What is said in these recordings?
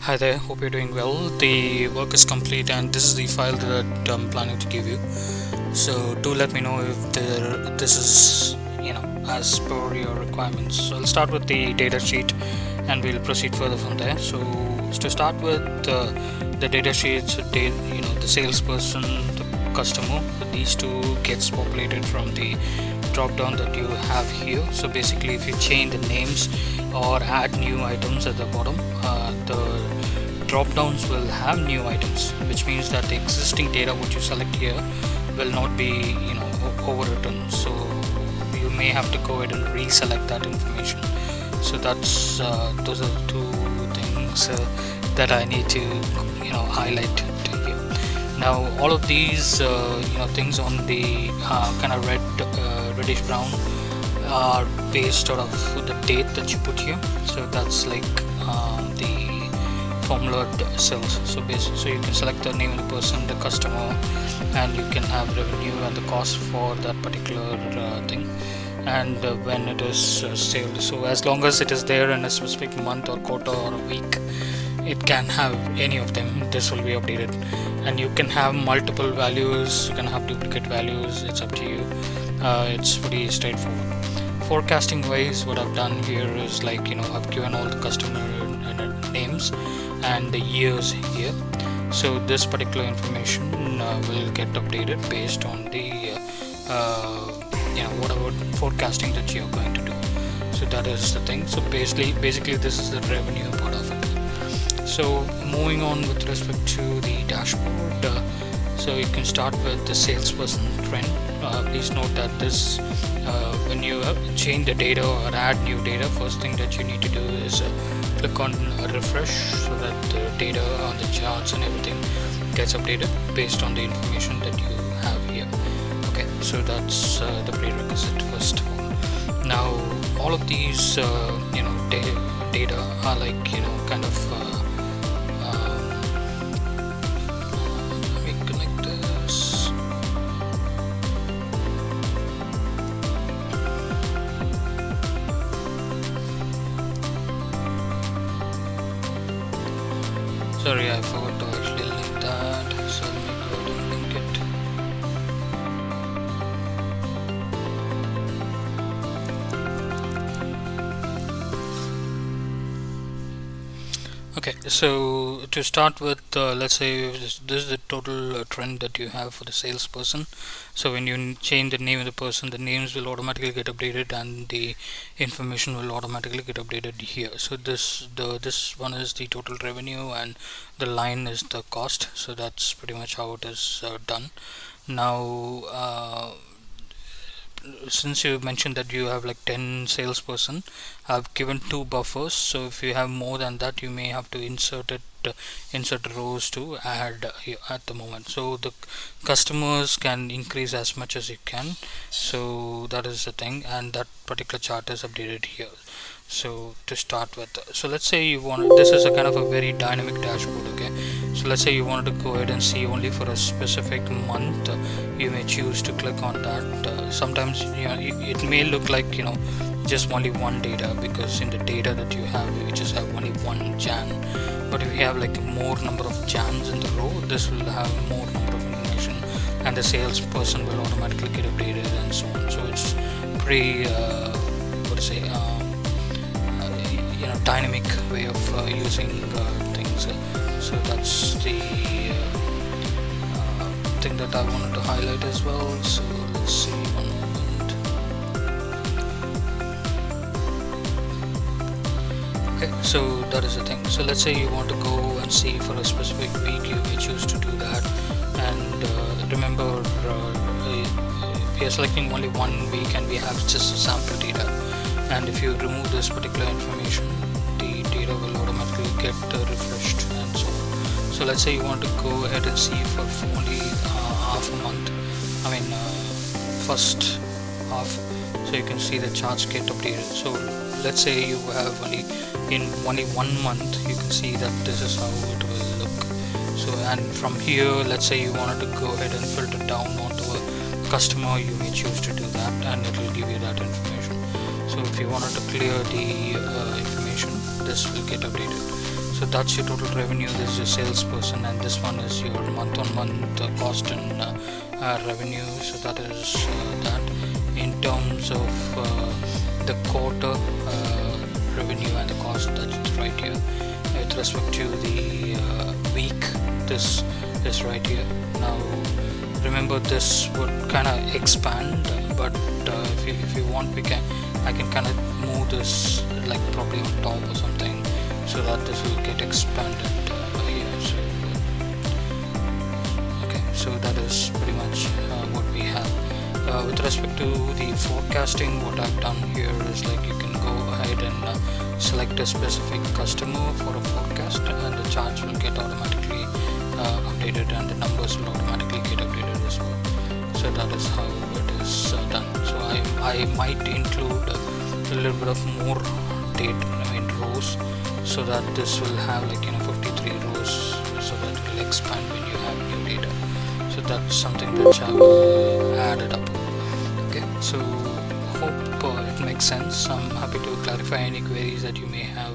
Hi there, hope you're doing well. The work is complete and this is the file that I'm planning to give you. So do let me know if this is, as per your requirements. So I'll start with the data sheet and we'll proceed further from there. So to start with the data sheets, the salesperson, the customer, these two gets populated from the drop down that you have here. So basically if you change the names or add new items at the bottom, the drop downs will have new items, which means that the existing data what you select here will not be overwritten. So you may have to go ahead and reselect that information. So that's those are the two things that I need to highlight to you. Now all of these things on the kind of reddish brown are based out of the date that you put here. So that's like the formula cells. So you can select the name of the person, the customer, and you can have revenue and the cost for that particular thing, and when it is saved. So as long as it is there in a specific month or quarter or a week, it can have any of them. This will be updated, and you can have multiple values, you can have duplicate values, it's up to you. It's pretty straightforward. Forecasting wise, what I've done here is I've given all the customer names and the years here. So this particular information will get updated based on the whatever forecasting that you're going to do. So that is the thing. So basically this is the revenue part of it. So moving on with respect to the dashboard, so you can start with the salesperson trend. Please note that this when you change the data or add new data, first thing that you need to do is click on refresh, so that the data on the charts and everything gets updated based on the information that you have here. Okay, so that's the prerequisite first of all. Now all of these data are kind of let me connect this. Sorry, I forgot to actually link that, so let me go ahead and link it. Okay, so to start with, let's say this is the total trend that you have for the salesperson. So when you change the name of the person, the names will automatically get updated and the information will automatically get updated here. So this one is the total revenue and the line is the cost. So that's pretty much how it is done. Now since you mentioned that you have like 10 salesperson, I've given two buffers. So if you have more than that, you may have to insert rows to add at the moment. So the customers can increase as much as you can. So that is the thing, and that particular chart is updated here. So to start with, so let's say you want, this is a kind of a very dynamic dashboard. Okay, so let's say you wanted to go ahead and see only for a specific month, you may choose to click on that. Sometimes it may look like just only one data, because in the data that you have you just have only one Jan, but if you have like more number of Jans in the row, this will have more number of information and the salesperson will automatically get updated and so on. So it's pretty what to say dynamic way of using things. So that's the thing that I wanted to highlight as well. So let's see, one moment. Okay, so that is the thing. So let's say you want to go and see for a specific week, you may choose to do that. And remember, we are selecting only 1 week and we have just sample data, and if you remove this particular information, the data will automatically get refreshed and so on. So let's say you want to go ahead and see for only half a month, I mean first half, so you can see the charts get updated. So let's say you have only 1 month, you can see that this is how it will look. So, and from here, let's say you wanted to go ahead and filter down onto a customer, you may choose to do that and it will give you that information. So if you wanted to clear the information, this will get updated. So that's your total revenue. This is your salesperson, and this one is your month-on-month cost and revenue. So that is that. In terms of the quarter revenue and the cost, that's right here. With respect to the week, this is right here. Now remember, this would kind of expand, but if you want, I can kind of move this like probably on top or something, so that this will get expanded here. So okay, so that is pretty much what we have. With respect to the forecasting, what I've done here is like you can go ahead and select a specific customer for a forecast, and the charts will get automatically updated, and the numbers will automatically get updated as well. So that is how it is done. So I might include a little bit of more data in rows, so that this will have like 53 rows, so that it will expand when you have new data. So that's something that I will add it up. Okay, so hope it makes sense. I'm happy to clarify any queries that you may have,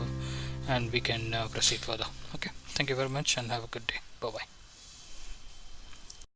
and we can proceed further. Okay, thank you very much and have a good day. Bye bye.